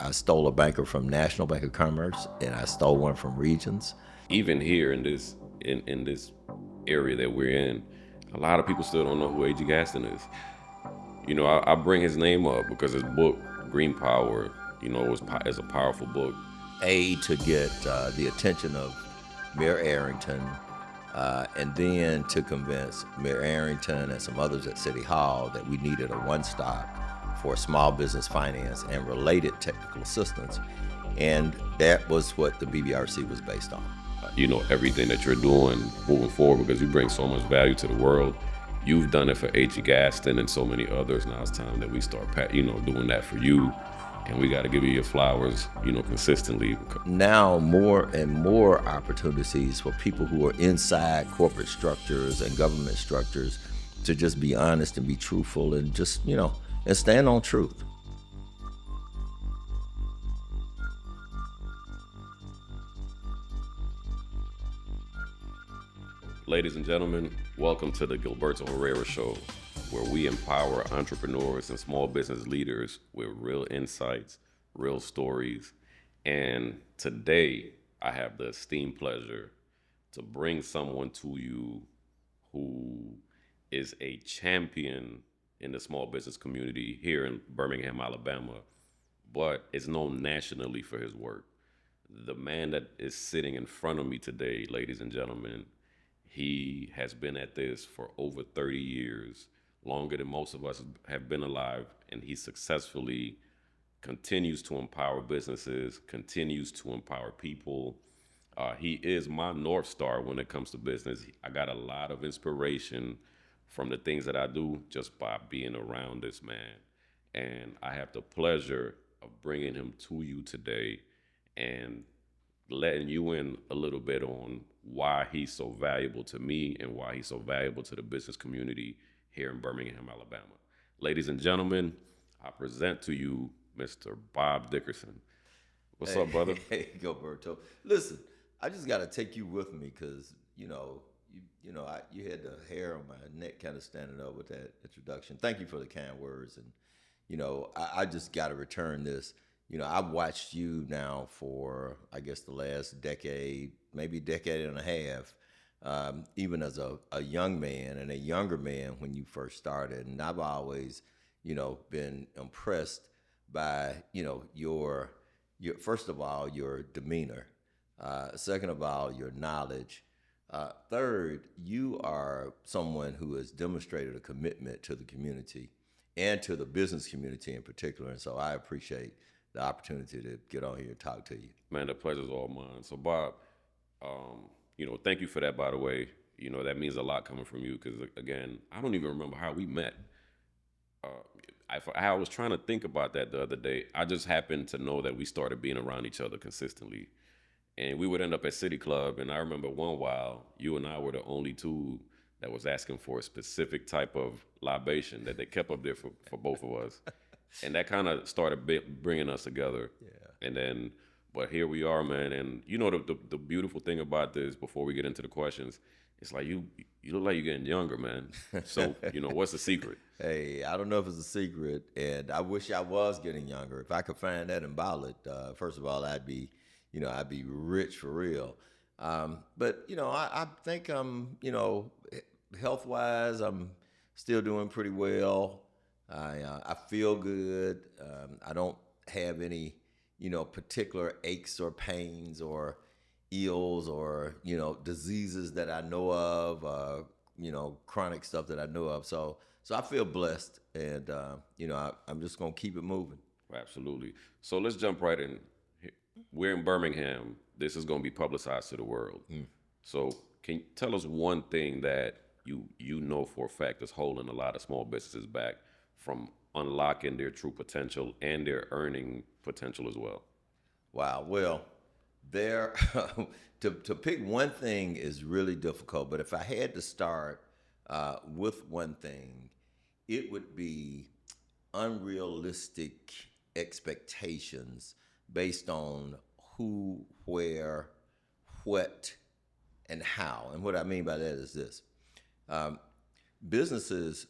I stole a banker from National Bank of Commerce, and I stole one from Regions. Even here in this area that we're in, a lot of people still don't know who A.G. Gaston is. I bring his name up because his book Green Power, is a powerful book. A, to get the attention of Mayor Arrington, and then to convince Mayor Arrington and some others at City Hall that we needed a one-stop for small business finance and related technical assistance. And that was what the BBRC was based on. Everything that you're doing moving forward, because you bring so much value to the world. You've done it for A.G. Gaston and so many others. Now it's time that we start, doing that for you. And we got to give you your flowers, consistently. Now more and more opportunities for people who are inside corporate structures and government structures to just be honest and be truthful and just, and stand on truth. Ladies and gentlemen, welcome to the Gilberto Herrera Show, where we empower entrepreneurs and small business leaders with real insights, real stories. And today, I have the esteemed pleasure to bring someone to you who is a champion in the small business community here in Birmingham, Alabama, but is known nationally for his work. The man that is sitting in front of me today, ladies and gentlemen, he has been at this for over 30 years, longer than most of us have been alive, and he successfully continues to empower businesses, continues to empower people. He is my North Star when it comes to business. I got a lot of inspiration from the things that I do just by being around this man. And I have the pleasure of bringing him to you today and letting you in a little bit on why he's so valuable to me and why he's so valuable to the business community here in Birmingham, Alabama. Ladies and gentlemen, I present to you Mr. Bob Dickerson. What's up, brother? Hey, Gilberto. Listen, I just got to take you with me because, you had the hair on my neck kind of standing up with that introduction. Thank you for the kind words. And, I just got to return this. I've watched you now for, I guess, the last decade, maybe decade and a half, even as a young man and a younger man when you first started. And I've always, been impressed by, your first of all, your demeanor. Second of all, your knowledge. Third, you are someone who has demonstrated a commitment to the community and to the business community in particular. And so I appreciate the opportunity to get on here and talk to you. Man, the pleasure's all mine. So, Bob, thank you for that, by the way. That means a lot coming from you because, again, I don't even remember how we met. I was trying to think about that the other day. I just happened to know that we started being around each other consistently. And we would end up at City Club. And I remember one while, you and I were the only two that was asking for a specific type of libation that they kept up there for both of us. And that kind of started bringing us together. Yeah. And then, but here we are, man. And the beautiful thing about this, before we get into the questions, it's like you look like you're getting younger, man. So, what's the secret? Hey, I don't know if it's a secret, and I wish I was getting younger. If I could find that and bottle it, first of all, I'd be rich for real. But I think I'm, health wise, I'm still doing pretty well. I feel good. I don't have any, particular aches or pains or ills or, diseases that I know of, chronic stuff that I know of. So I feel blessed, and, I'm just going to keep it moving. Absolutely. So let's jump right in. We're in Birmingham. This is going to be publicized to the world. So can you tell us one thing that you know for a fact is holding a lot of small businesses back from unlocking their true potential and their earning potential as well? Wow. Well, there to pick one thing is really difficult. But if I had to start with one thing, it would be unrealistic expectations based on who, where, what, and how. And what I mean by that is this: businesses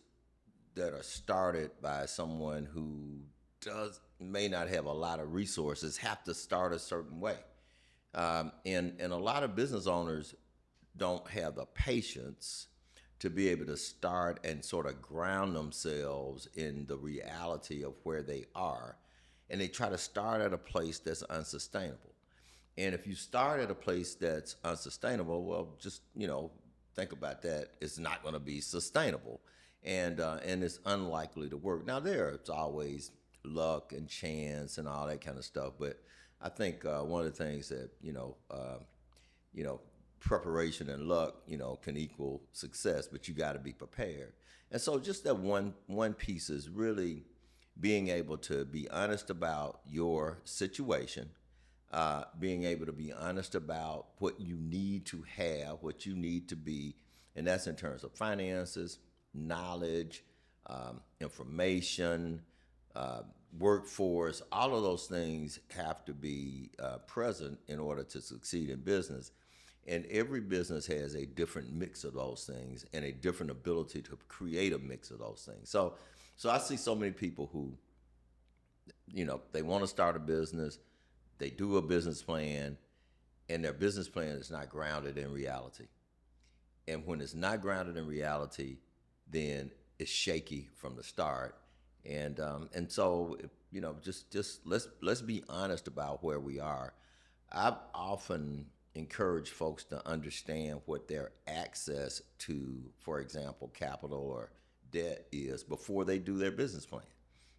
that are started by someone who may not have a lot of resources have to start a certain way. And a lot of business owners don't have the patience to be able to start and sort of ground themselves in the reality of where they are. And they try to start at a place that's unsustainable. And if you start at a place that's unsustainable, well, just, think about that. It's not going to be sustainable. And it's unlikely to work. Now, there's always luck and chance and all that kind of stuff. But I think one of the things that, preparation and luck, can equal success, but you got to be prepared. And so just that one piece is really being able to be honest about your situation, being able to be honest about what you need to have, what you need to be, and that's in terms of finances, knowledge, information, workforce. All of those things have to be present in order to succeed in business. And every business has a different mix of those things and a different ability to create a mix of those things. So I see so many people who, they want to start a business, they do a business plan, and their business plan is not grounded in reality. And when it's not grounded in reality, then it's shaky from the start. And so, just let's be honest about where we are. I've often encourage folks to understand what their access to, for example, capital or debt is before they do their business plan.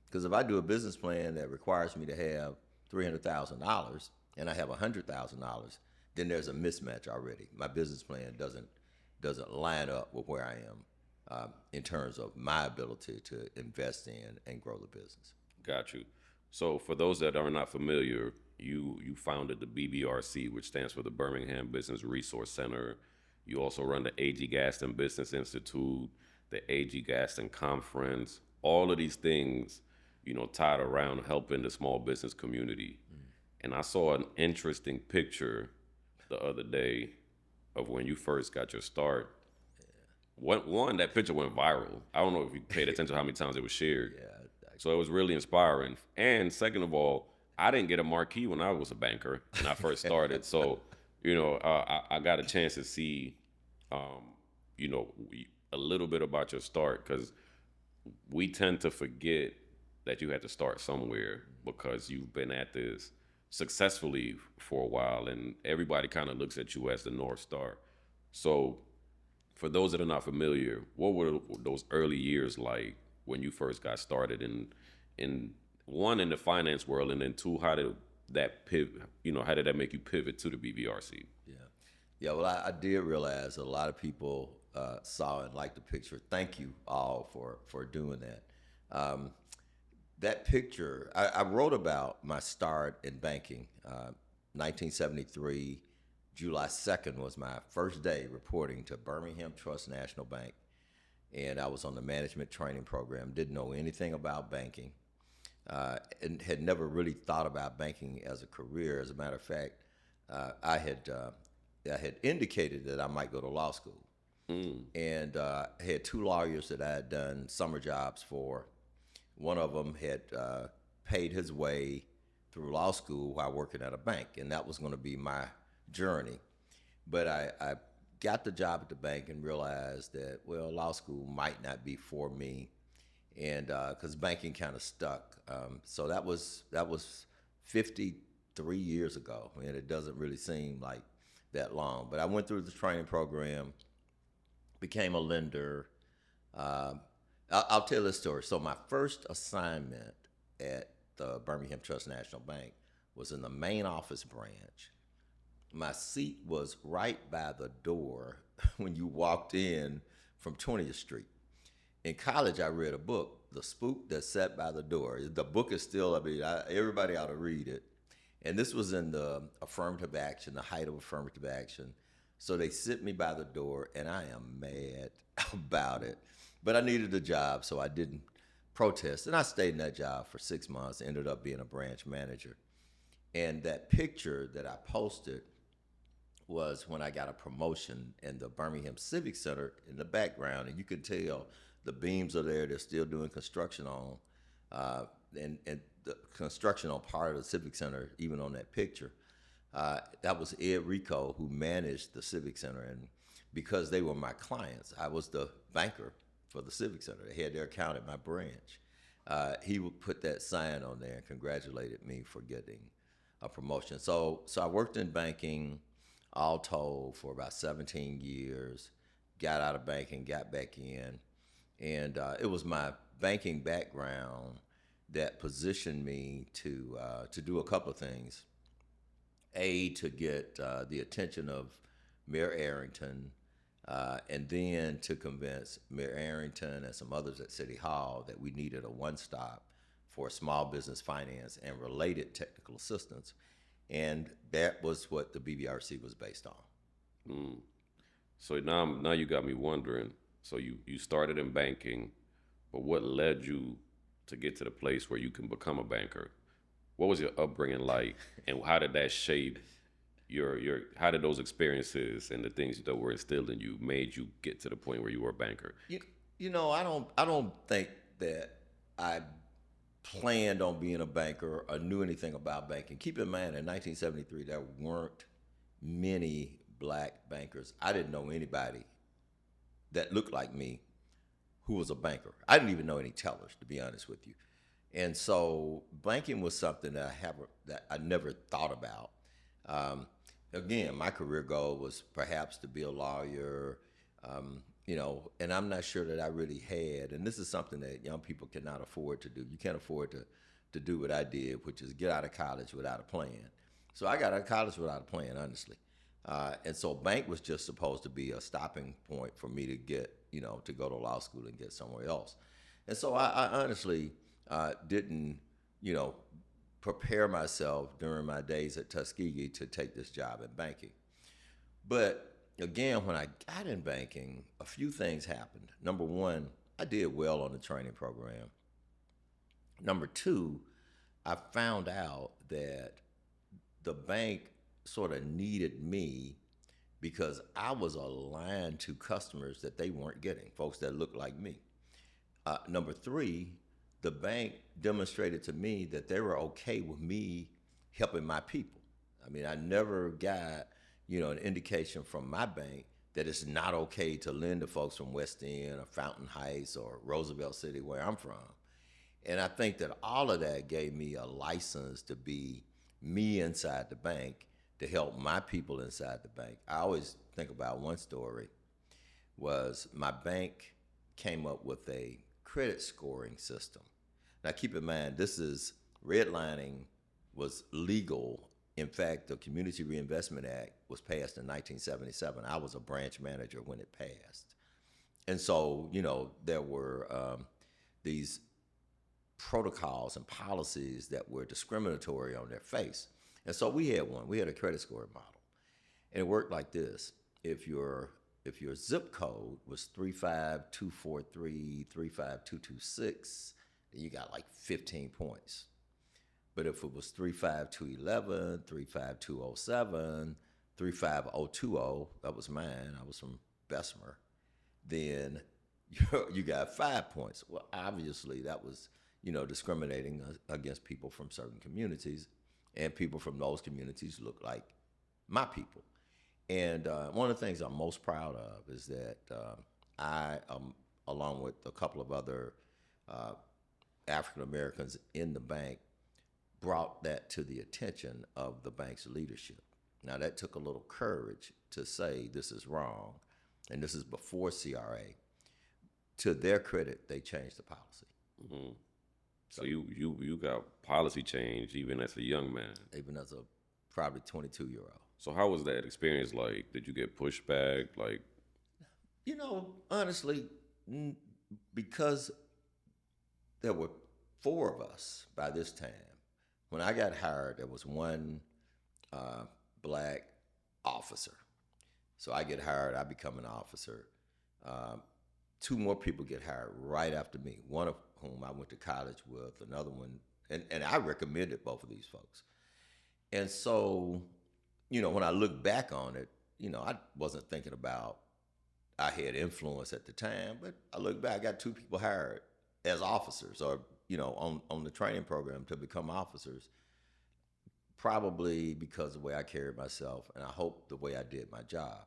Because if I do a business plan that requires me to have $300,000 and I have $100,000, then there's a mismatch already. My business plan doesn't line up with where I am in terms of my ability to invest in and grow the business. Got you. So for those that are not familiar, you founded the BBRC, which stands for the Birmingham Business Resource Center. You also run the A.G. Gaston Business Institute, the A.G. Gaston Conference, all of these things, tied around helping the small business community. And I saw an interesting picture the other day of when you first got your start. One, that picture went viral. I don't know if you paid attention to how many times it was shared. So it was really inspiring. And second of all, I didn't get a marquee when I was a banker and I first started. So, I got a chance to see, a little bit about your start, because we tend to forget that you had to start somewhere because you've been at this successfully for a while and everybody kind of looks at you as the North Star. So for those that are not familiar, what were those early years like when you first got started in one, in the finance world, and then two, how did that pivot, how did that make you pivot to the BBRC? Yeah. Well, I did realize a lot of people saw and liked the picture. Thank you all for doing that. That picture, I wrote about my start in banking. 1973, July 2nd was my first day reporting to Birmingham Trust National Bank. And I was on the management training program, didn't know anything about banking, and had never really thought about banking as a career. As a matter of fact, I had indicated that I might go to law school. And I had two lawyers that I had done summer jobs for. One of them had paid his way through law school while working at a bank, and that was going to be my journey. But I got the job at the bank and realized that, well, law school might not be for me, and because banking kind of stuck. So that was 53 years ago, and it doesn't really seem like that long. But I went through the training program, became a lender. I'll tell this story. So my first assignment at the Birmingham Trust National Bank was in the main office branch. My seat was right by the door when you walked in from 20th Street. In college, I read a book, The Spook That Sat by the Door. The book is still, everybody ought to read it. And this was in the affirmative action, the height of affirmative action. So they sit me by the door, and I am mad about it. But I needed a job, so I didn't protest. And I stayed in that job for 6 months, ended up being a branch manager. And that picture that I posted was when I got a promotion in the Birmingham Civic Center in the background. And you can tell the beams are there. They're still doing construction on and the construction on part of the Civic Center, even on that picture, that was Ed Rico who managed the Civic Center. And because they were my clients, I was the banker for the Civic Center. They had their account at my branch. He would put that sign on there and congratulated me for getting a promotion. So I worked in banking, all told, for about 17 years. Got out of banking, got back in, and it was my banking background that positioned me to do a couple of things. A, to get the attention of Mayor Arrington, and then to convince Mayor Arrington and some others at City Hall that we needed a one-stop for small business finance and related technical assistance. And that was what the BBRC was based on. Mm. So now you got me wondering, so you started in banking, but what led you to get to the place where you can become a banker? What was your upbringing like, and how did that shape how did those experiences and the things that were instilled in you made you get to the point where you were a banker? You know, I don't think that I planned on being a banker or knew anything about banking. Keep in mind, in 1973, there weren't many black bankers. I didn't know anybody that looked like me who was a banker. I didn't even know any tellers, to be honest with you. And so banking was something that I never thought about. Again, my career goal was perhaps to be a lawyer, and I'm not sure that I really had. And this is something that young people cannot afford to do. You can't afford to do what I did, which is get out of college without a plan. So I got out of college without a plan, honestly. And so bank was just supposed to be a stopping point for me to get, to go to law school and get somewhere else. And so I honestly didn't, prepare myself during my days at Tuskegee to take this job in banking. But again, when I got in banking, a few things happened. Number one, I did well on the training program. Number two, I found out that the bank sort of needed me because I was aligned to customers that they weren't getting, folks that looked like me. Number three, the bank demonstrated to me that they were okay with me helping my people. I mean, I never got, an indication from my bank that it's not okay to lend to folks from West End or Fountain Heights or Roosevelt City, where I'm from. And I think that all of that gave me a license to be me inside the bank, to help my people inside the bank. I always think about one story, was my bank came up with a credit scoring system. Now keep in mind, redlining was legal. In fact, the Community Reinvestment Act was passed in 1977. I was a branch manager when it passed. And so, there were these protocols and policies that were discriminatory on their face. And so we had one. We had a credit scoring model. And it worked like this. If your zip code was 35243, 35226, then you got like 15 points. But if it was 35211, 35207, 35020, that was mine, I was from Bessemer, then you got 5 points. Well, obviously that was, discriminating against people from certain communities, and people from those communities look like my people. And one of the things I'm most proud of is that I, along with a couple of other African Americans in the bank, brought that to the attention of the bank's leadership. Now, that took a little courage to say this is wrong, and this is before CRA. To their credit, they changed the policy. Mm-hmm. So you got policy change even as a young man? Even as a probably 22-year-old. So how was that experience like? Did you get pushback? Like, honestly, because there were 4 of us by this time. When I got hired, there was one black officer. So I get hired, I become an officer. 2 more people get hired right after me, one of whom I went to college with, another one, and I recommended both of these folks. And so, when I look back on it, I wasn't thinking about I had influence at the time, but I look back, I got 2 people hired as officers, or, on the training program to become officers, probably because of the way I carried myself, and I hope the way I did my job.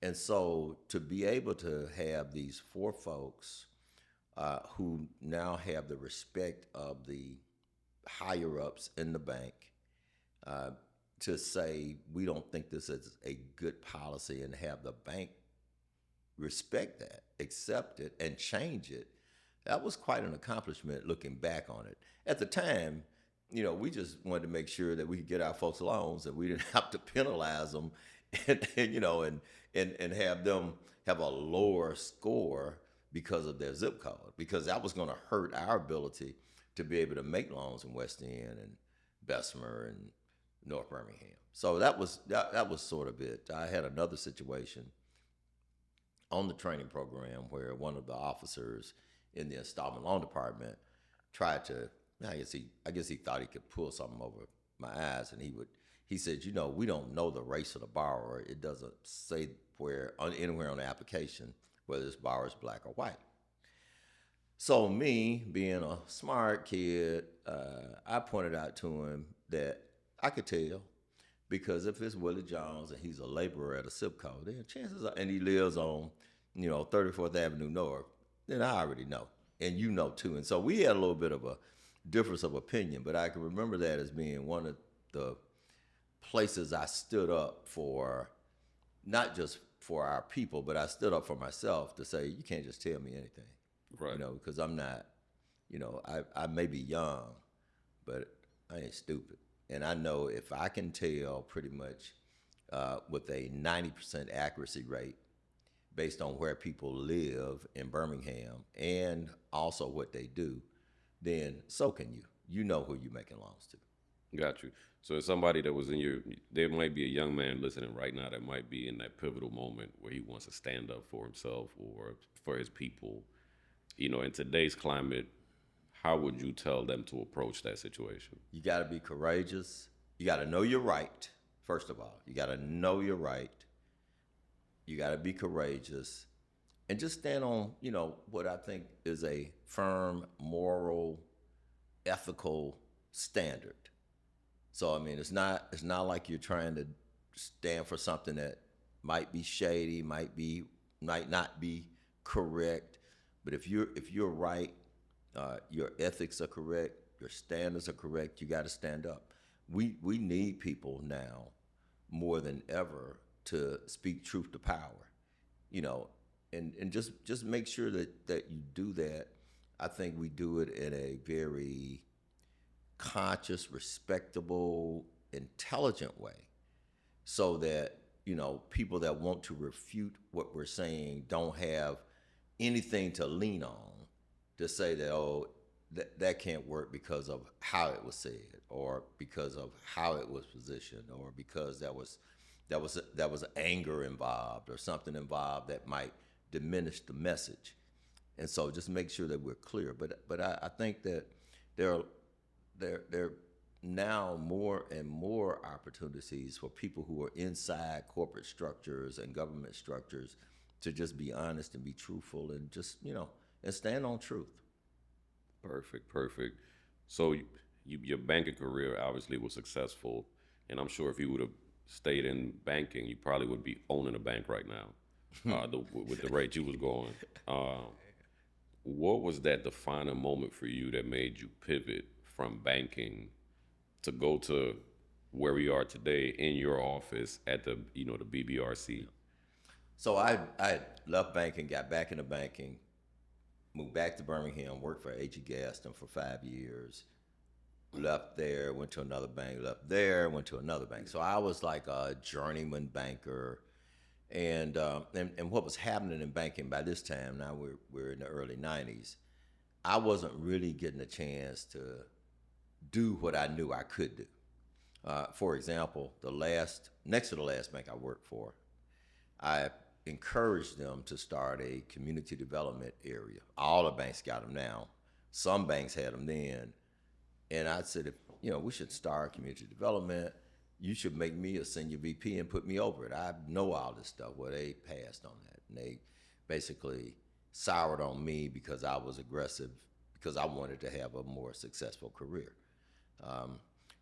And so to be able to have these four folks who now have the respect of the higher ups in the bank uh, to say we don't think this is a good policy, and have the bank respect that, accept it, and change it, that was quite an accomplishment looking back on it. At the time, we just wanted to make sure that we could get our folks loans, and we didn't have to penalize them and have them have a lower score because of their zip code, because that was going to hurt our ability to be able to make loans in West End and Bessemer and North Birmingham. So that was sort of it. I had another situation on the training program where one of the officers in the installment loan department tried to, I guess he thought he could pull something over my eyes, and he said, we don't know the race of the borrower. It doesn't say anywhere on the application whether this borrower is black or white. So me, being a smart kid, I pointed out to him that I could tell, because if it's Willie Jones and he's a laborer at a zip code, then chances are, and he lives on, 34th Avenue North, then I already know, and you know too. And so we had a little bit of a difference of opinion, but I can remember that as being one of the places I stood up for, not just for our people, but I stood up for myself to say, you can't just tell me anything. Right. Because I'm not, I may be young, but I ain't stupid. And I know if I can tell pretty much with a 90% accuracy rate based on where people live in Birmingham and also what they do, then so can you. You know who you're making loans to. Got you. So as somebody that was there might be a young man listening right now that might be in that pivotal moment where he wants to stand up for himself or for his people. In today's climate, how would you tell them to approach that situation? You got to be courageous. You got to know your right, first of all. You got to know your right. You got to be courageous. And just stand on, what I think is a firm, moral, ethical standard. So, it's not like you're trying to stand for something that might be shady, might not be correct. But if you're right, your ethics are correct, your standards are correct, you got to stand up. We need people now more than ever to speak truth to power, and just make sure that you do that. I think we do it in a very conscious, respectable, intelligent way, so that people that want to refute what we're saying don't have anything to lean on to say that that can't work because of how it was said, or because of how it was positioned, or because that was anger involved or something involved that might diminish the message. And so just make sure that we're clear. But I think that there are now more and more opportunities for people who are inside corporate structures and government structures to just be honest and be truthful and just, and stand on truth. Perfect. So your banking career obviously was successful, and I'm sure if you would have stayed in banking, you probably would be owning a bank right now, with the rate you was going. What was that defining moment for you that made you pivot from banking to go to where we are today in your office at the BBRC? So I left banking, got back into banking, moved back to Birmingham, worked for A.G. Gaston for 5 years, left there, went to another bank, left there, went to another bank. So I was like a journeyman banker. And what was happening in banking by this time, now we're in the early 90s, I wasn't really getting a chance to do what I knew I could do. For example, next to the last bank I worked for, I encouraged them to start a community development area. All the banks got them now. Some banks had them then. And I said, we should start community development. You should make me a senior VP and put me over it. I know all this stuff. Well, they passed on that. And they basically soured on me because I was aggressive, because I wanted to have a more successful career.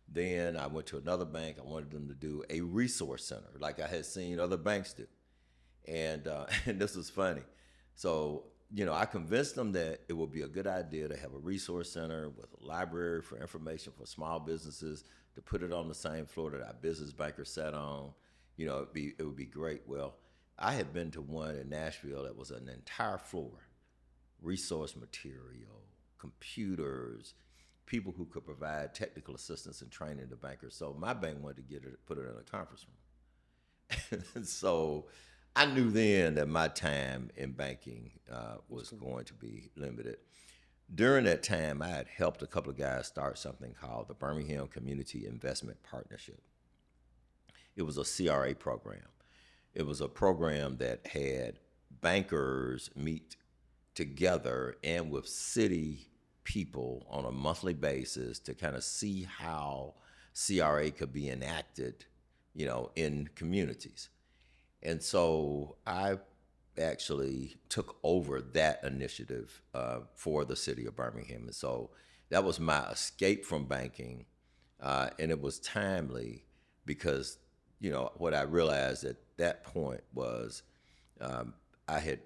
Then I went to another bank. I wanted them to do a resource center, like I had seen other banks do. And and this was funny. So, I convinced them that it would be a good idea to have a resource center with a library for information for small businesses, to put it on the same floor that our business banker sat on. It would be great. Well, I had been to one in Nashville that was an entire floor, resource material, computers, people who could provide technical assistance and training to bankers. So my bank wanted to put it in a conference room. And so I knew then that my time in banking was going to be limited. During that time, I had helped a couple of guys start something called the Birmingham Community Investment Partnership. It was a CRA program. It was a program that had bankers meet together and with city people on a monthly basis to kind of see how CRA could be enacted, in communities. And so I actually took over that initiative for the city of Birmingham. And so that was my escape from banking. And it was timely because, what I realized at that point was I had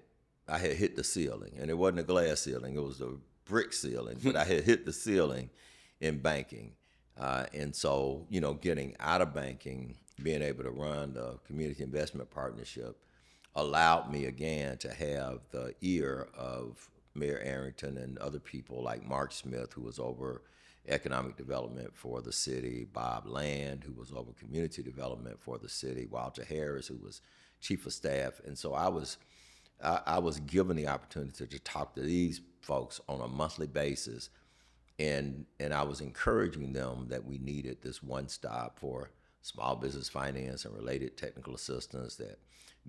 hit the ceiling. And it wasn't a glass ceiling, it was a brick ceiling, but I had hit the ceiling in banking. And so, getting out of banking, being able to run the Community Investment Partnership allowed me again to have the ear of Mayor Arrington and other people like Mark Smith, who was over economic development for the city, Bob Land, who was over community development for the city, Walter Harris, who was chief of staff. And so I was given the opportunity to talk to these folks on a monthly basis, and I was encouraging them that we needed this one stop for small business finance and related technical assistance, that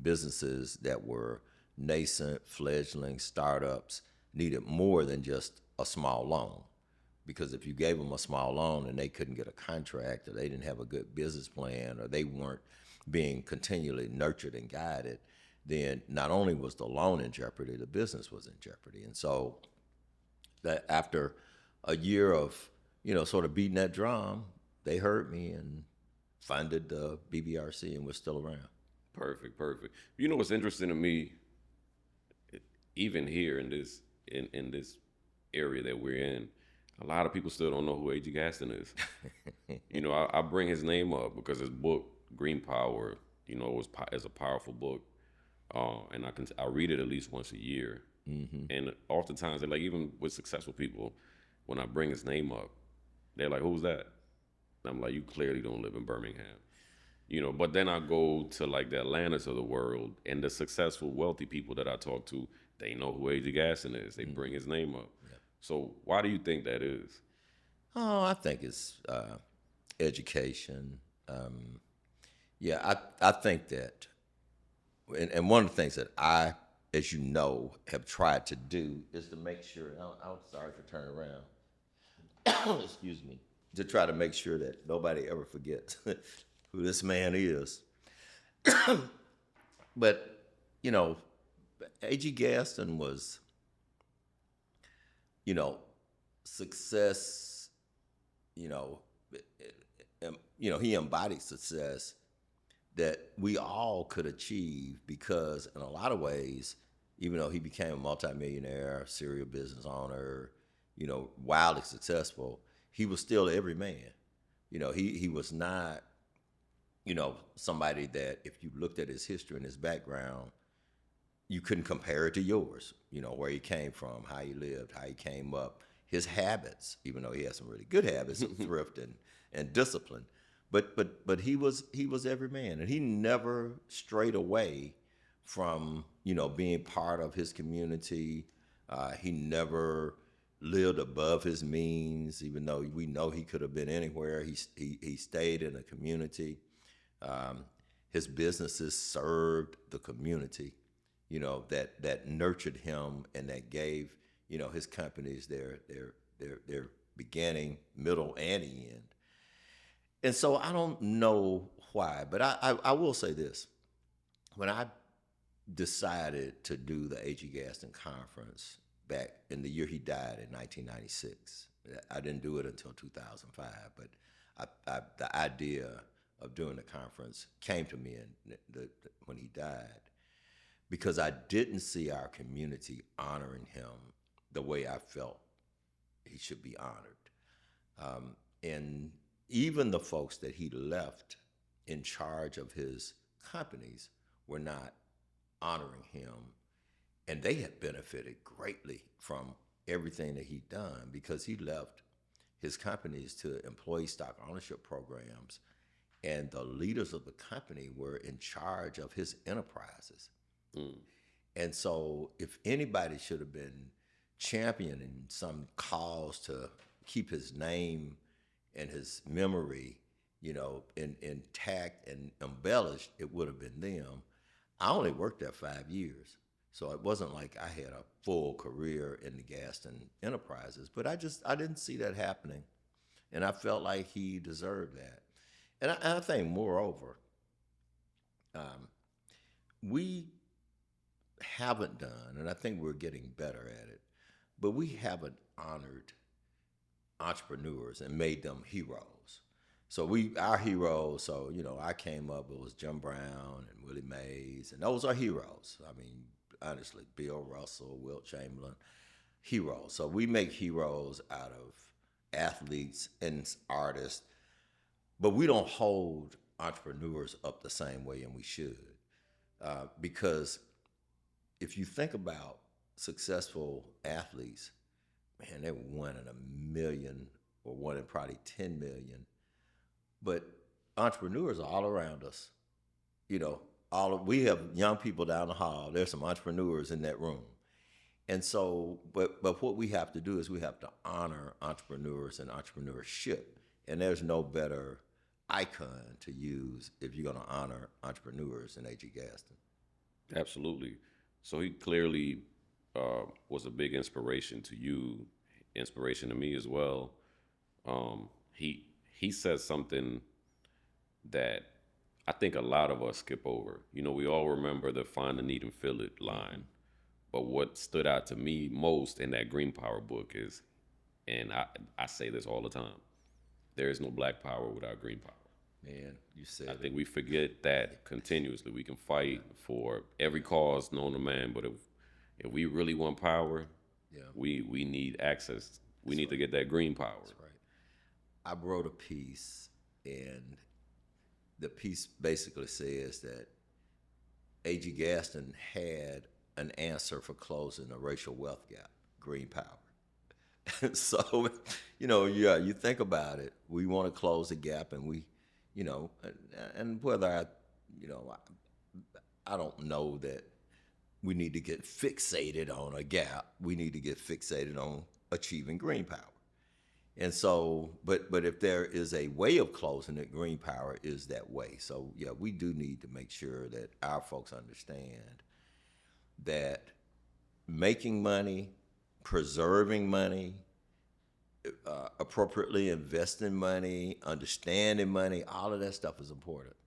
businesses that were nascent, fledgling startups needed more than just a small loan. Because if you gave them a small loan and they couldn't get a contract, or they didn't have a good business plan, or they weren't being continually nurtured and guided, then not only was the loan in jeopardy, the business was in jeopardy. And so that after a year of, sort of beating that drum, they heard me and funded the BBRC, and we're still around. Perfect. What's interesting to me, even here in this area that we're in, a lot of people still don't know who A.G. Gaston is. I bring his name up because his book, Green Power, is a powerful book. And I read it at least once a year. Mm-hmm. And oftentimes, like even with successful people, when I bring his name up, they're like, "Who's that?" And I'm like, "You clearly don't live in Birmingham." But then I go to like the Atlantas of the world, and the successful, wealthy people that I talk to, they know who A.G. Gaston is. They bring his name up. Yeah. So why do you think that is? Oh, I think it's education. I think that, and one of the things that I, as you know, have tried to do is to make sure, I'm sorry for turning around, excuse me, to try to make sure that nobody ever forgets who this man is. But, A.G. Gaston was, success, he embodied success that we all could achieve because in a lot of ways, even though he became a multimillionaire, serial business owner, wildly successful, he was still every man. He was not, somebody that if you looked at his history and his background, you couldn't compare it to yours, where he came from, how he lived, how he came up, his habits, even though he had some really good habits of thrift and discipline. But he was every man, and he never strayed away from being part of his community. He never lived above his means, even though we know he could have been anywhere. He stayed in a community. His businesses served the community, that nurtured him and that gave his companies their beginning, middle, and end. And so I don't know why, but I will say this. When I decided to do the A.G. Gaston conference, back in the year he died in 1996. I didn't do it until 2005, but the idea of doing the conference came to me when he died, because I didn't see our community honoring him the way I felt he should be honored. And even the folks that he left in charge of his companies were not honoring him. And they had benefited greatly from everything that he'd done, because he left his companies to employee stock ownership programs, and the leaders of the company were in charge of his enterprises. And so if anybody should have been championing some cause to keep his name and his memory, intact and embellished, it would have been them. I only worked there 5 years, so it wasn't like I had a full career in the Gaston enterprises, but I didn't see that happening, and I felt like he deserved that. And I think, moreover, we haven't done, and I think we're getting better at it, but we haven't honored entrepreneurs and made them heroes. So our heroes, so, I came up, it was Jim Brown and Willie Mays, and those are heroes. I mean, honestly, Bill Russell, Wilt Chamberlain, heroes. So we make heroes out of athletes and artists, but we don't hold entrepreneurs up the same way, and we should. Because if you think about successful athletes, man, they're one in a million or one in probably 10 million. But entrepreneurs are all around us. We have young people down the hall. There's some entrepreneurs in that room. And so, but what we have to do is we have to honor entrepreneurs and entrepreneurship. And there's no better icon to use if you're going to honor entrepreneurs than A.G. Gaston. Absolutely. So he clearly was a big inspiration to you, inspiration to me as well. He says something that I think a lot of us skip over. We all remember the find the need and fill it line. But what stood out to me most in that Green Power book is, and I say this all the time, there is no black power without green power. Man, you said I think we forget that continuously. We can fight for every cause known to man, but if we really want power, we need access. We need to get that green power. That's right. I wrote a piece, and the piece basically says that A.G. Gaston had an answer for closing the racial wealth gap: green power. So, you think about it. We want to close the gap, and we, and whether I don't know that we need to get fixated on a gap. We need to get fixated on achieving green power. And so, but if there is a way of closing it, green power is that way. So, we do need to make sure that our folks understand that making money, preserving money, appropriately investing money, understanding money, all of that stuff is important.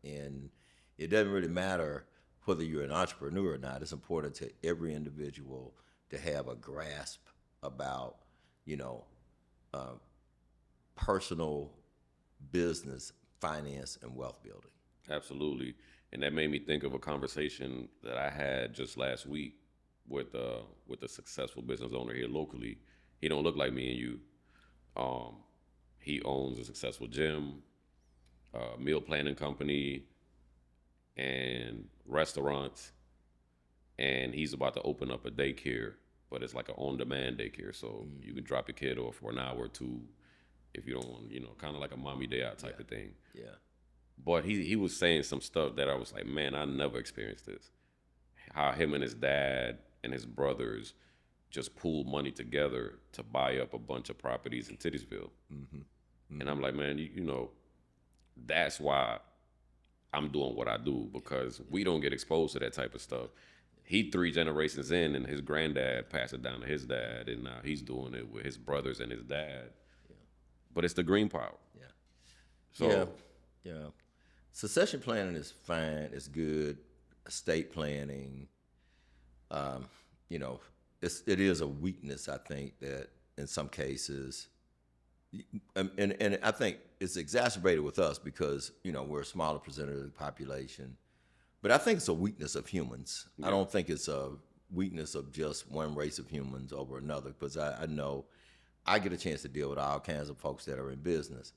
And it doesn't really matter whether you're an entrepreneur or not. It's important to every individual to have a grasp about, personal, business, finance, and wealth building. Absolutely. And that made me think of a conversation that I had just last week with a successful business owner here locally. He don't look like me and you. He owns a successful gym, meal planning company, and restaurants. And he's about to open up a daycare, but it's like an on-demand daycare. So you can drop your kid off for an hour or two if you don't want, kind of like a mommy day out type of thing. Yeah. But he was saying some stuff that I was like, man, I never experienced this. How him and his dad and his brothers just pooled money together to buy up a bunch of properties in Titusville. Mm-hmm. Mm-hmm. And I'm like, man, that's why I'm doing what I do, because we don't get exposed to that type of stuff. He 3 generations in, and his granddad passed it down to his dad, and now he's doing it with his brothers and his dad. Yeah. But it's the green power. Yeah. So, yeah. Succession planning is fine. It's good. Estate planning, it is a weakness, I think, that in some cases, and I think it's exacerbated with us because, we're a smaller percentage of the population. But I think it's a weakness of humans. I don't think it's a weakness of just one race of humans over another, because I know I get a chance to deal with all kinds of folks that are in business.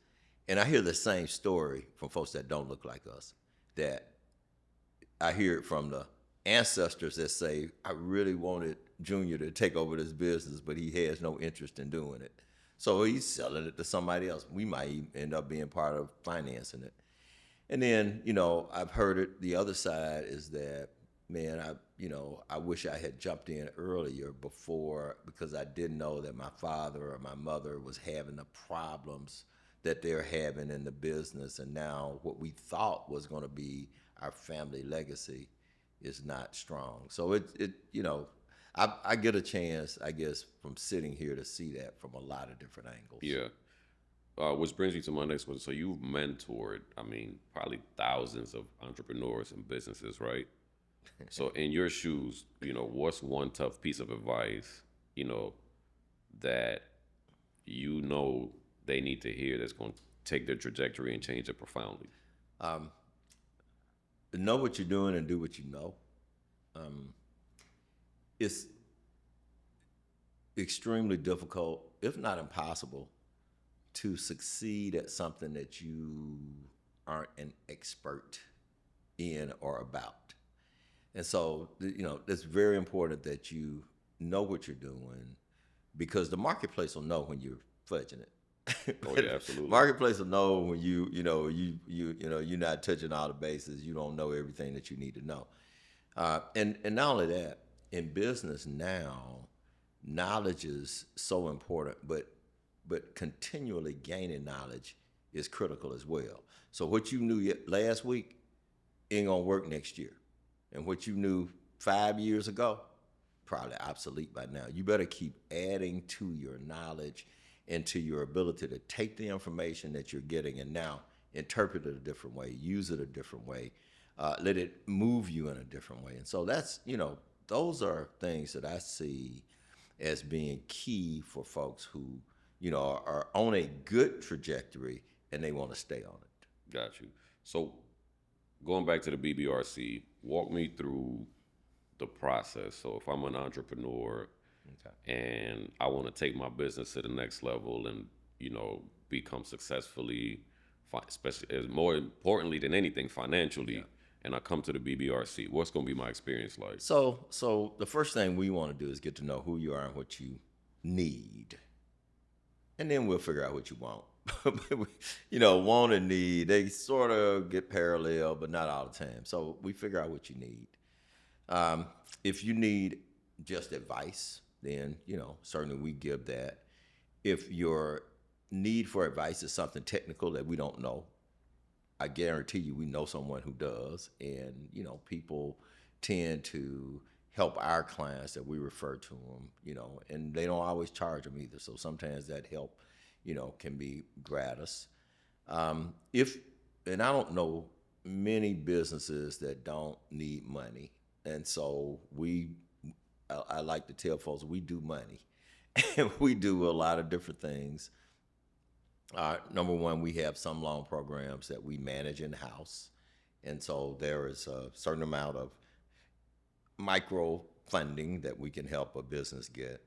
And I hear the same story from folks that don't look like us, that I hear it from the ancestors that say, I really wanted Junior to take over this business, but he has no interest in doing it. So he's selling it to somebody else. We might end up being part of financing it. And then, I've heard it. The other side is that, man, I wish I had jumped in earlier before, because I didn't know that my father or my mother was having the problems that they're having in the business. And now what we thought was going to be our family legacy is not strong. So I get a chance, I guess, from sitting here to see that from a lot of different angles. Yeah. Which brings me to my next one. So you've mentored, probably thousands of entrepreneurs and businesses, right? So in your shoes, what's one tough piece of advice, that they need to hear that's going to take their trajectory and change it profoundly? Know what you're doing and do what you know. It's extremely difficult, if not impossible, to succeed at something that you aren't an expert in or about. And so, it's very important that you know what you're doing, because the marketplace will know when you're fudging it. Oh yeah, absolutely. Marketplace will know when you're not touching all the bases. You don't know everything that you need to know. And not only that, in business now, knowledge is so important, but continually gaining knowledge is critical as well. So what you knew last week ain't gonna work next year. And what you knew 5 years ago, probably obsolete by now. You better keep adding to your knowledge and to your ability to take the information that you're getting and now interpret it a different way, use it a different way, let it move you in a different way. And so that's, those are things that I see as being key for folks who, are on a good trajectory and they want to stay on it. Got you. So going back to the BBRC, walk me through the process. So if I'm an entrepreneur, and I want to take my business to the next level and, become successfully, especially as more importantly than anything, financially, and I come to the BBRC, what's going to be my experience like? So the first thing we want to do is get to know who you are and what you need. And then we'll figure out what you want. Want and need, they sort of get parallel, but not all the time. So we figure out what you need. If you need just advice, then, certainly we give that. If your need for advice is something technical that we don't know, I guarantee you we know someone who does. And, people tend to help our clients that we refer to them, and they don't always charge them either. So sometimes that help, can be gratis. And I don't know many businesses that don't need money. And so I like to tell folks we do money, and we do a lot of different things. Number one, we have some loan programs that we manage in-house. And so there is a certain amount of micro funding that we can help a business get.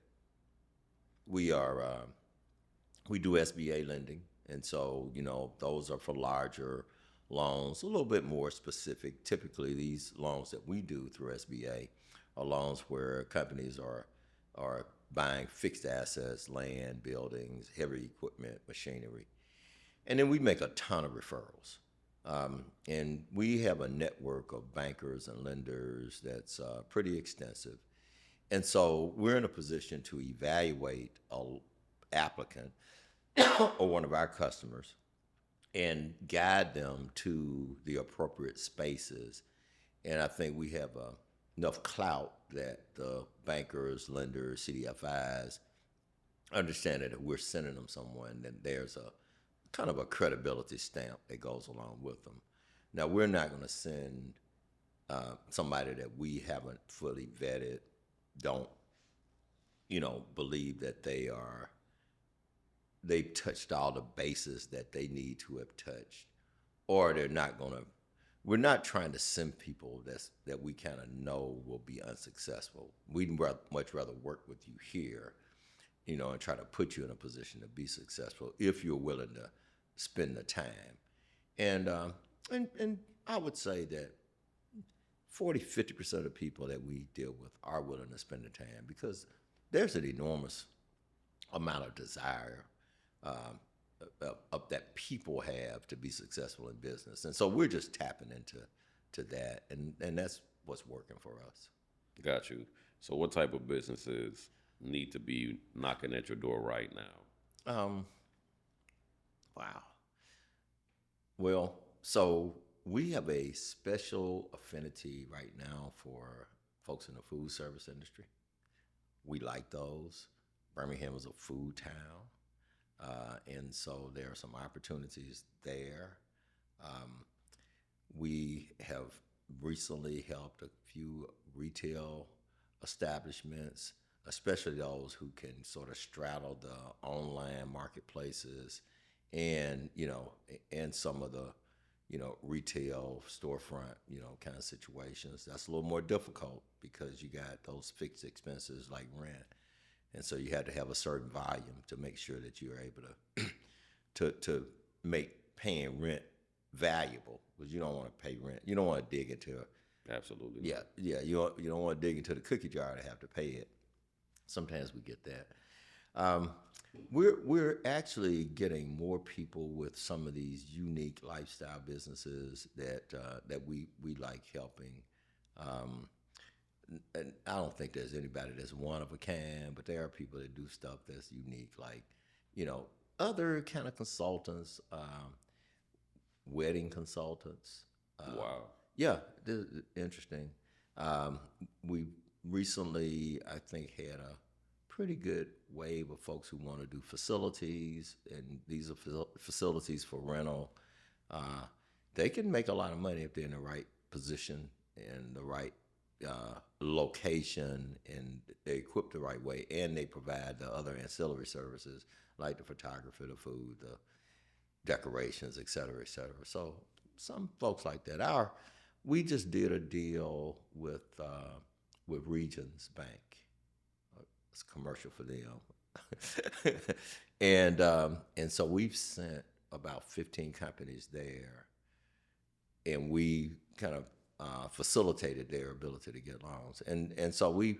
We do SBA lending. And so, those are for larger loans, a little bit more specific. Typically, these loans that we do through SBA are loans where companies are buying fixed assets, land, buildings, heavy equipment, machinery. And then we make a ton of referrals. And we have a network of bankers and lenders that's pretty extensive. And so we're in a position to evaluate an applicant or one of our customers and guide them to the appropriate spaces. And I think we have enough clout that the bankers, lenders, CDFIs understand that if we're sending them someone, then there's a kind of a credibility stamp that goes along with them. Now, we're not going to send somebody that we haven't fully vetted, don't believe that they've touched all the bases that they need to have touched, or they're not going to. We're not trying to send people that we kind of know will be unsuccessful. We'd much rather work with you here, and try to put you in a position to be successful if you're willing to spend the time. And I would say that 40-50% of the people that we deal with are willing to spend the time, because there's an enormous amount of desire that people have to be successful in business, and so we're just tapping into that, and that's what's working for us. Got you. So what type of businesses need to be knocking at your door right now? Wow. Well, so we have a special affinity right now for folks in the food service industry. We like those. Birmingham is a food town, and so there are some opportunities there. We have recently helped a few retail establishments, especially those who can sort of straddle the online marketplaces and and some of the retail storefront kind of situations. That's a little more difficult because you got those fixed expenses like rent, and so you had to have a certain volume to make sure that you're able to make paying rent valuable, because you don't want to pay rent. You don't want to dig into Absolutely. yeah. You don't want to dig into the cookie jar to have to pay it. Sometimes we get that. We're actually getting more people with some of these unique lifestyle businesses that we like helping. And I don't think there's anybody that's one of a kind, but there are people that do stuff that's unique, like other kind of consultants, wedding consultants. Wow. Yeah, interesting. We recently, I think, had a pretty good wave of folks who want to do facilities, and these are facilities for rental. They can make a lot of money if they're in the right position and the right location, and they're equipped the right way, and they provide the other ancillary services like the photography, the food, the decorations, et cetera, et cetera. So some folks like that. We just did a deal with Regions Bank. It's commercial for them, and so we've sent about 15 companies there, and we kind of facilitated their ability to get loans, and so we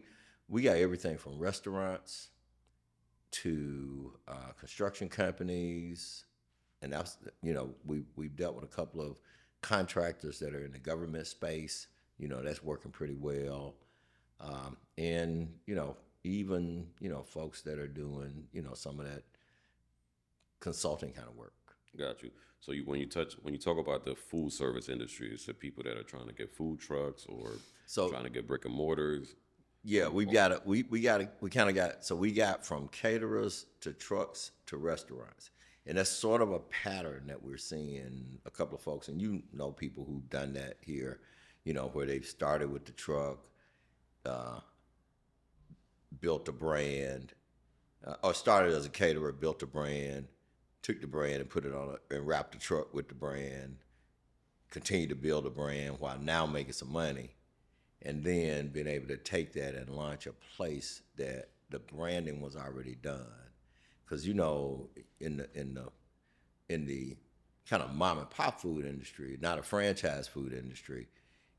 got everything from restaurants to construction companies, and that's we've dealt with a couple of contractors that are in the government space. That's working pretty well, and even folks that are doing some of that consulting kind of work. Got you. So when you talk about the food service industry, it's the people that are trying to get food trucks or trying to get brick and mortars. Yeah, we kind of got. So we got from caterers to trucks to restaurants, and that's sort of a pattern that we're seeing. A couple of folks, and people who've done that here, where they've started with the truck, built a brand, or started as a caterer, built a brand, took the brand and put it on and wrapped the truck with the brand, continued to build a brand while now making some money, and then being able to take that and launch a place that the branding was already done. Because in the kind of mom and pop food industry, not a franchise food industry,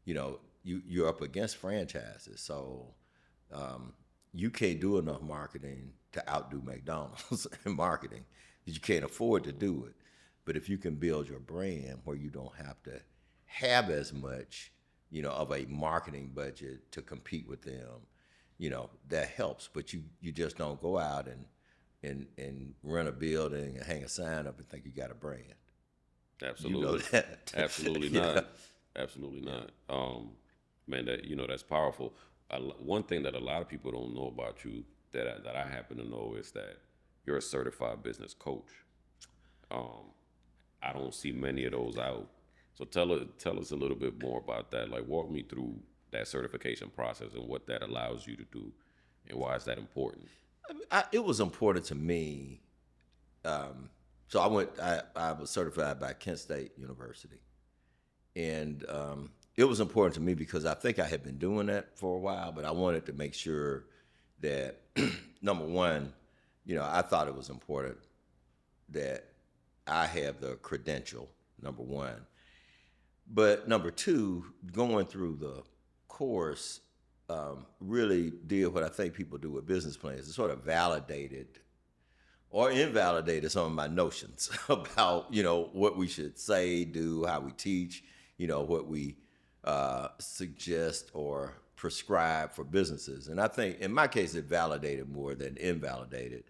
you're up against franchises, so you can't do enough marketing to outdo McDonald's in marketing, because you can't afford to do it. But if you can build your brand where you don't have to have as much, of a marketing budget to compete with them, that helps. But you just don't go out and rent a building and hang a sign up and think you got a brand. Absolutely. You know that. Absolutely Yeah. not. Absolutely not. Man, that's powerful. One thing that a lot of people don't know about you that I happen to know is that you're a certified business coach. I don't see many of those out. So tell us a little bit more about that. Like, walk me through that certification process and what that allows you to do and why is that important? It was important to me. So I was certified by Kent State University, and it was important to me because I think I had been doing that for a while, but I wanted to make sure that number one, I thought it was important that I have the credential, number one. But number two, going through the course really did what I think people do with business plans. It sort of validated or invalidated some of my notions about, what we should say, do, how we teach, what we suggest or prescribe for businesses. And I think in my case, it validated more than invalidated.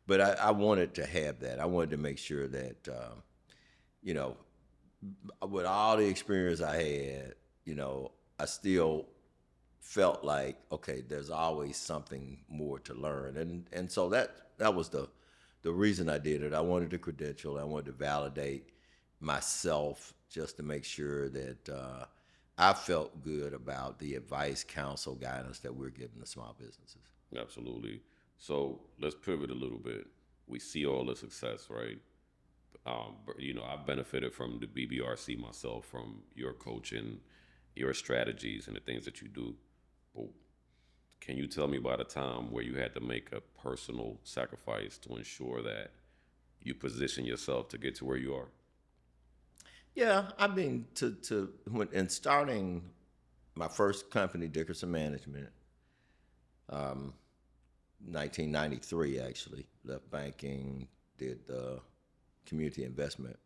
But I wanted to have that. I wanted to make sure that, with all the experience I had, I still felt like, okay, there's always something more to learn. And so that was the reason I did it. I wanted the credential. I wanted to validate myself just to make sure that I felt good about the advice, counsel, guidance that we're giving to small businesses. Absolutely. So let's pivot a little bit. We see all the success, right? I've benefited from the BBRC myself, from your coaching, your strategies, and the things that you do. But can you tell me about a time where you had to make a personal sacrifice to ensure that you position yourself to get to where you are? Yeah, I mean, in starting my first company, Dickerson Management, 1993 actually, left banking, did the community investment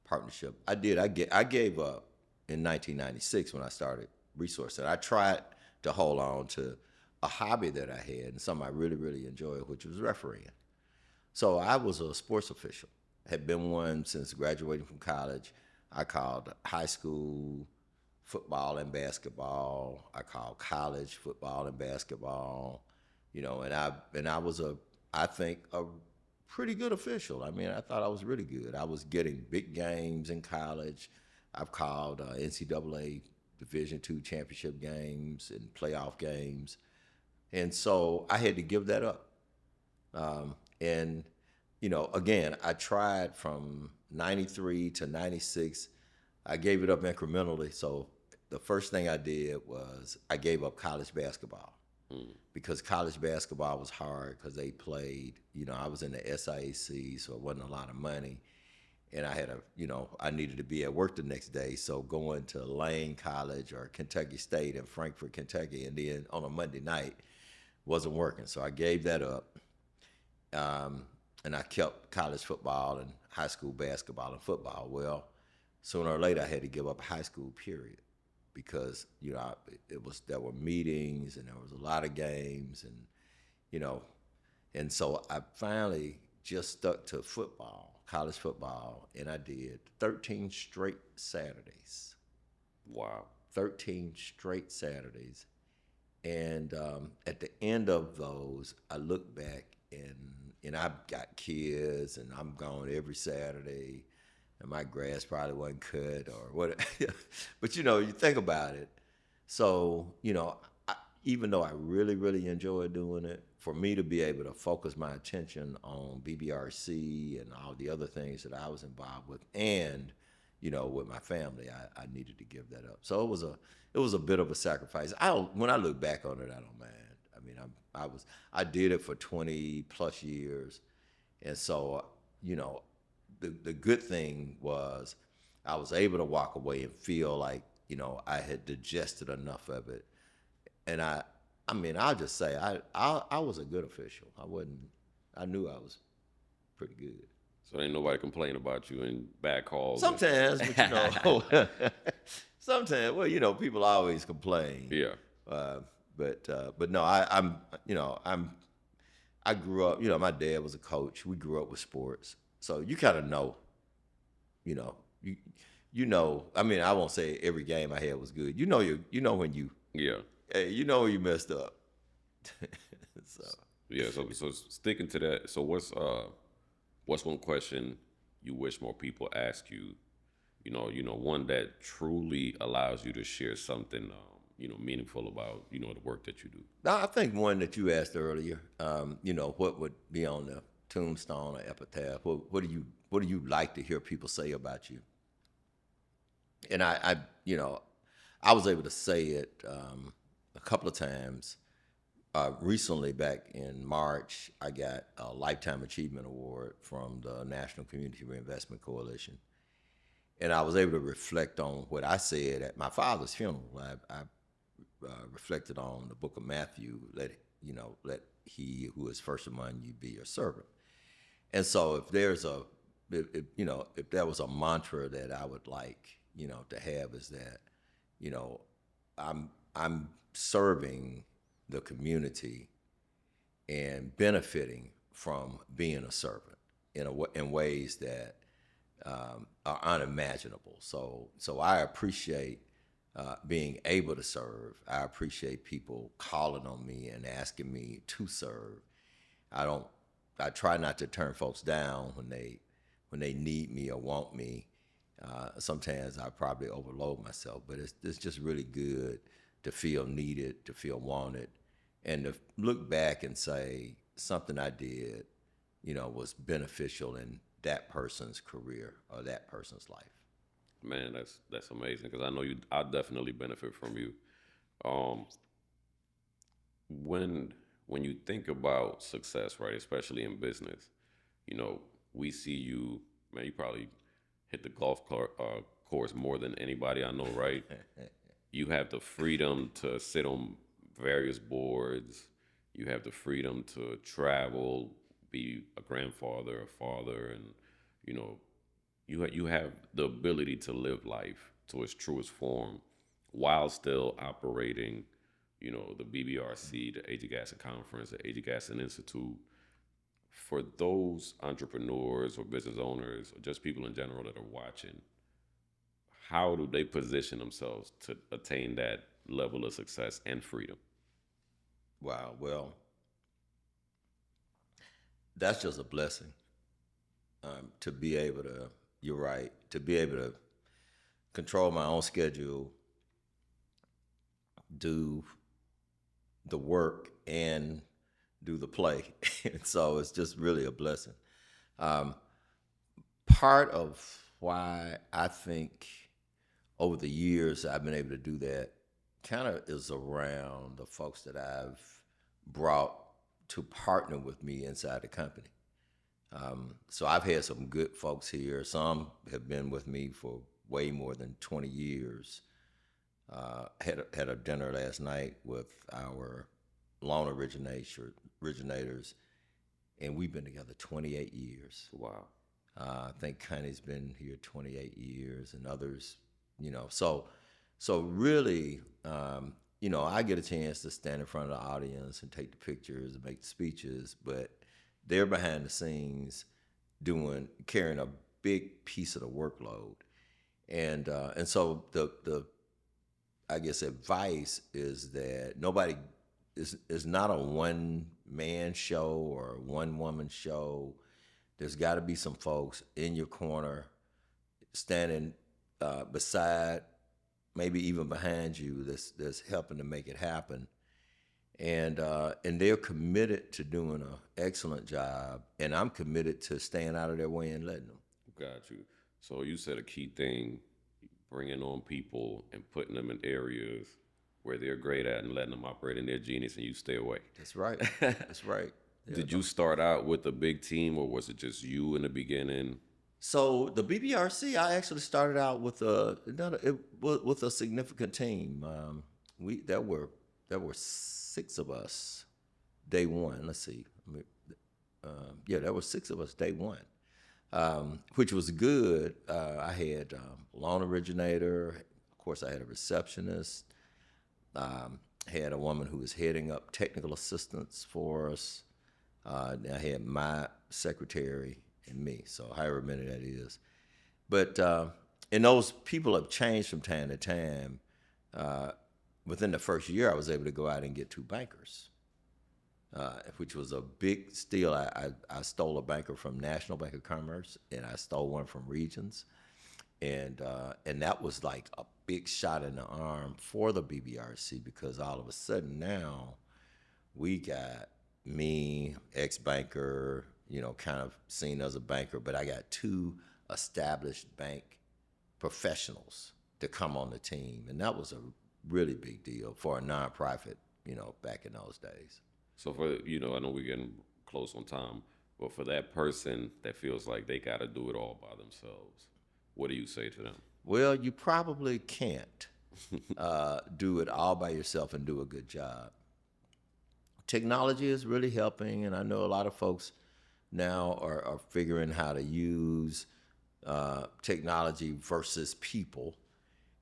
partnership. I gave up in 1996 when I started Resource Center. I tried to hold on to a hobby that I had and something I really, really enjoyed, which was refereeing. So I was a sports official, had been one since graduating from college. I called high school football and basketball. I called college football and basketball, and I was I think a pretty good official. I mean, I thought I was really good. I was getting big games in college. I've called NCAA Division II championship games and playoff games. And so I had to give that up. Again, I tried from 93 to 96. I gave it up incrementally. So the first thing I did was I gave up college basketball because college basketball was hard because they played, I was in the SIAC, so it wasn't a lot of money. And I had I needed to be at work the next day. So going to Lane College or Kentucky State in Frankfort, Kentucky, and then on a Monday night wasn't working. So I gave that up. And I kept college football and high school basketball and football. Well, sooner or later I had to give up high school, period, because there were meetings and there was a lot of games and so I finally just stuck to football, college football, and I did 13 straight Saturdays. Wow. 13 straight Saturdays. And at the end of those, I look back and I've got kids and I'm gone every Saturday and my grass probably wasn't cut or what. But, you think about it. So, even though I really, really enjoy doing it, for me to be able to focus my attention on BBRC and all the other things that I was involved with and, with my family, I needed to give that up. So it was a bit of a sacrifice. When I look back on it, I don't mind. I mean, I did it for 20 plus years. And so, the good thing was I was able to walk away and feel like, I had digested enough of it. And I'll just say I was a good official. I knew I was pretty good. So ain't nobody complain about you in bad calls. Sometimes, but sometimes, well, people always complain. Yeah. But no, I grew up, my dad was a coach. We grew up with sports. So you kind of know, I mean, I won't say every game I had was good. When you, yeah. You know when you messed up. So. Yeah. So sticking to that. So what's one question you wish more people ask you? One that truly allows you to share something meaningful about, the work that you do? Now, I think one that you asked earlier, what would be on the tombstone or epitaph? What do you like to hear people say about you? And I was able to say it a couple of times. Recently, back in March, I got a Lifetime Achievement Award from the National Community Reinvestment Coalition. And I was able to reflect on what I said at my father's funeral. I reflected on the book of Matthew, let he who is first among you be your servant. And so if there was a mantra that I would like, to have, is that, I'm serving the community and benefiting from being a servant in ways that are unimaginable. So I appreciate being able to serve. I appreciate people calling on me and asking me to serve. I try not to turn folks down when they need me or want me. Sometimes I probably overload myself, but it's just really good to feel needed, to feel wanted, and to look back and say something I did, was beneficial in that person's career or that person's life. Man, that's amazing, because I know I definitely benefit from you. When you think about success, right, especially in business, we see you, man, you probably hit the golf course more than anybody I know, right? You have the freedom to sit on various boards. You have the freedom to travel, be a grandfather, a father, and you have the ability to live life to its truest form while still operating, the BBRC, the Age of Gaston Conference, the Age of Gaston Institute. For those entrepreneurs or business owners or just people in general that are watching, how do they position themselves to attain that level of success and freedom? Wow, well, that's just a blessing. To be able to, you're right, to be able to control my own schedule, do the work, and do the play. And so it's just really a blessing. Part of why I think over the years I've been able to do that kind of is around the folks that I've brought to partner with me inside the company. So I've had some good folks here. Some have been with me for way more than 20 years. Had a dinner last night with our loan originators, and we've been together 28 years. Wow. I think Connie's been here 28 years, and others, So really, I get a chance to stand in front of the audience and take the pictures and make the speeches, but they're behind the scenes carrying a big piece of the workload. And so the I guess advice is that nobody is not a one-man show or one-woman show. There's got to be some folks in your corner standing beside, maybe even behind you, that's helping to make it happen. And they're committed to doing an excellent job, and I'm committed to staying out of their way and letting them. Got you. So you said a key thing, bringing on people and putting them in areas where they're great at and letting them operate in their genius, and you stay away. That's right. That's right. Yeah, Did you start out with a big team, or was it just you in the beginning? So the BBRC, I actually started out with a significant team. There were 6 of us day one. Let's see. There were 6 of us day one, which was good. I had a loan originator. Of course, I had a receptionist. Had a woman who was heading up technical assistance for us. I had my secretary and me, so however many that is. But and those people have changed from time to time. Within the first year, I was able to go out and get 2 bankers, which was a big steal. I stole a banker from National Bank of Commerce, and I stole one from Regions, and that was like a big shot in the arm for the BBRC, because all of a sudden now we got me, ex-banker, kind of seen as a banker, but I got 2 established bank professionals to come on the team. And that was a really big deal for a nonprofit, back in those days. So for, I know we're getting close on time, but for that person that feels like they got to do it all by themselves, what do you say to them? Well, you probably can't do it all by yourself and do a good job. Technology is really helping, and I know a lot of folks now are figuring how to use technology versus people.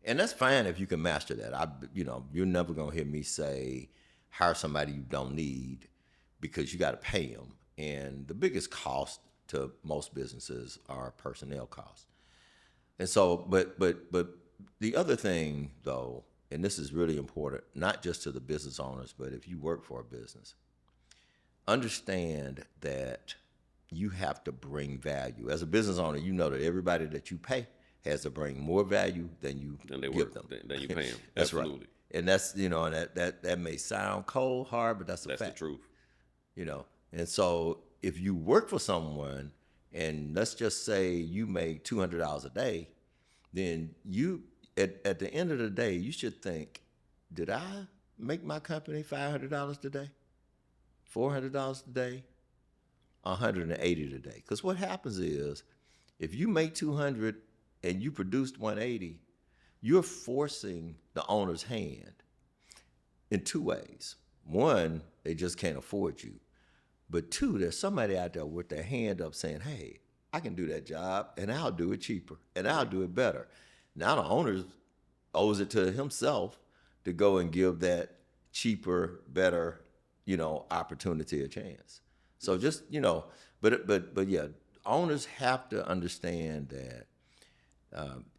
And that's fine if you can master that. You're never gonna hear me say hire somebody you don't need, because you got to pay them. And the biggest cost to most businesses are personnel costs. And so, but the other thing though, and this is really important, not just to the business owners, but if you work for a business, understand that you have to bring value. As a business owner, you know that everybody that you pay has to bring more value than you give them. Than you pay them. That's Absolutely. right. And that's, and that may sound cold, hard, but that's a fact. That's the truth. And so if you work for someone, and let's just say you make $200 a day, then you, at the end of the day, you should think, did I make my company $500 today? $400 today? $180 today? Because what happens is, if you make 200 and you produced 180, you're forcing the owner's hand in 2 ways. One, they just can't afford you. But 2, there's somebody out there with their hand up saying, hey, I can do that job, and I'll do it cheaper, and I'll do it better. Now the owner owes it to himself to go and give that cheaper, better, opportunity a chance. So just, but yeah, owners have to understand that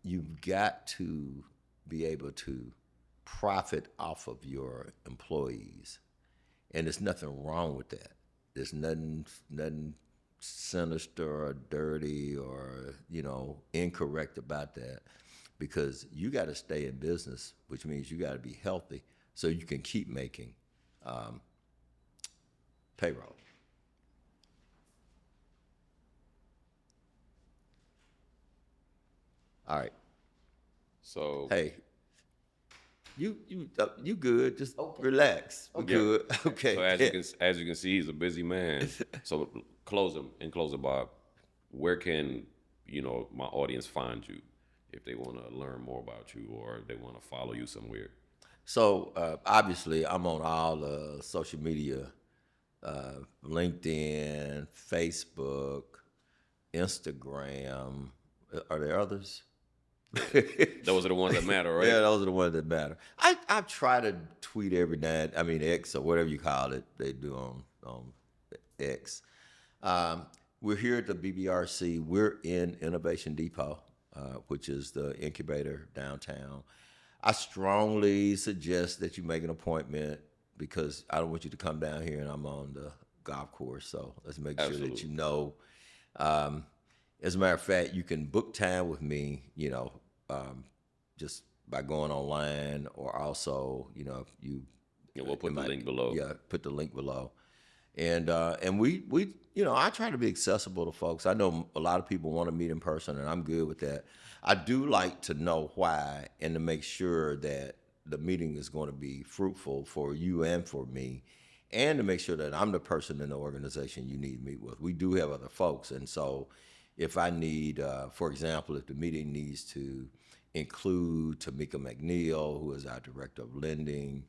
you've got to be able to profit off of your employees, and there's nothing wrong with that. There's nothing sinister or dirty or incorrect about that, because you got to stay in business, which means you got to be healthy so you can keep making payroll. All right. So hey, you good? Just relax. We're good. Okay. So as you can see, he's a busy man. So close it, Bob. Where can my audience find you if they want to learn more about you or they want to follow you somewhere? So obviously, I'm on all the social media: LinkedIn, Facebook, Instagram. Are there others? Those are the ones that matter, right? Yeah, those are the ones that matter. I try to tweet every night. I mean, X or whatever you call it, they do on X. We're here at the BBRC. We're in Innovation Depot, which is the incubator downtown. I strongly suggest that you make an appointment, because I don't want you to come down here and I'm on the golf course. So let's make sure that you know. As a matter of fact, you can book time with me, just by going online, or also, if you. Yeah, we'll put the link below. Yeah, put the link below. And we I try to be accessible to folks. I know a lot of people want to meet in person, and I'm good with that. I do like to know why, and to make sure that the meeting is going to be fruitful for you and for me, and to make sure that I'm the person in the organization you need to meet with. We do have other folks, and so if I need, for example, if the meeting needs to include Tamika McNeil, who is our Director of Lending,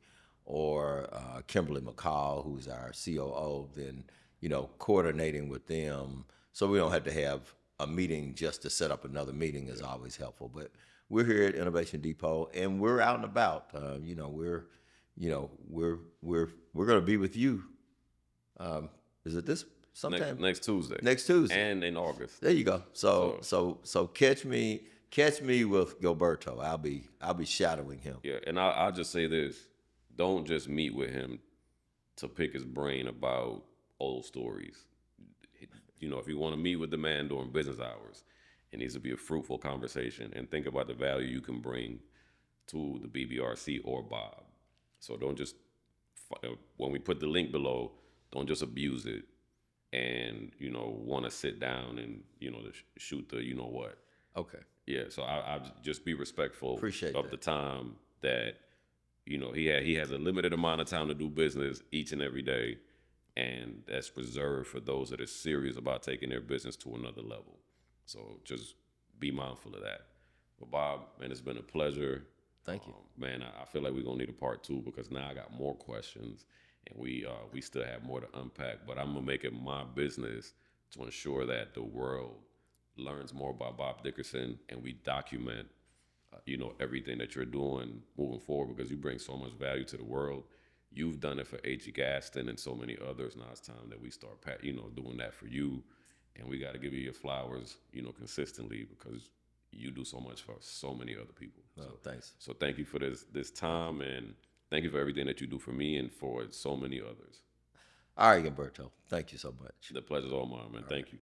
or Kimberly McCall, who's our COO, then, coordinating with them so we don't have to have a meeting just to set up another meeting is always helpful. But we're here at Innovation Depot, and we're out and about. We're going to be with you. Is it this sometime? Next Tuesday. Next Tuesday. And in August. There you go. So catch me with Gilberto. I'll be shadowing him. Yeah, and I'll just say this: don't just meet with him to pick his brain about old stories. If you want to meet with the man during business hours, it needs to be a fruitful conversation, and think about the value you can bring to the BBRC or Bob. So don't just, when we put the link below, don't just abuse it and, want to sit down and, shoot the, what. Okay. Yeah. So I just be respectful Appreciate of that. the time that, he has a limited amount of time to do business each and every day. And that's reserved for those that are serious about taking their business to another level. So just be mindful of that. But Bob, man, it's been a pleasure. Thank you. Man, I feel like we're gonna need a part 2 because now I got more questions and we still have more to unpack. But I'm gonna make it my business to ensure that the world learns more about Bob Dickerson and we document, everything that you're doing moving forward because you bring so much value to the world. You've done it for H.E. Gaston and so many others. Now it's time that we start, doing that for you. And we got to give you your flowers, consistently because you do so much for so many other people. Well, thanks. So thank you for this time, and thank you for everything that you do for me and for so many others. All right, Gilberto. Thank you so much. The pleasure's all mine, man. Thank you.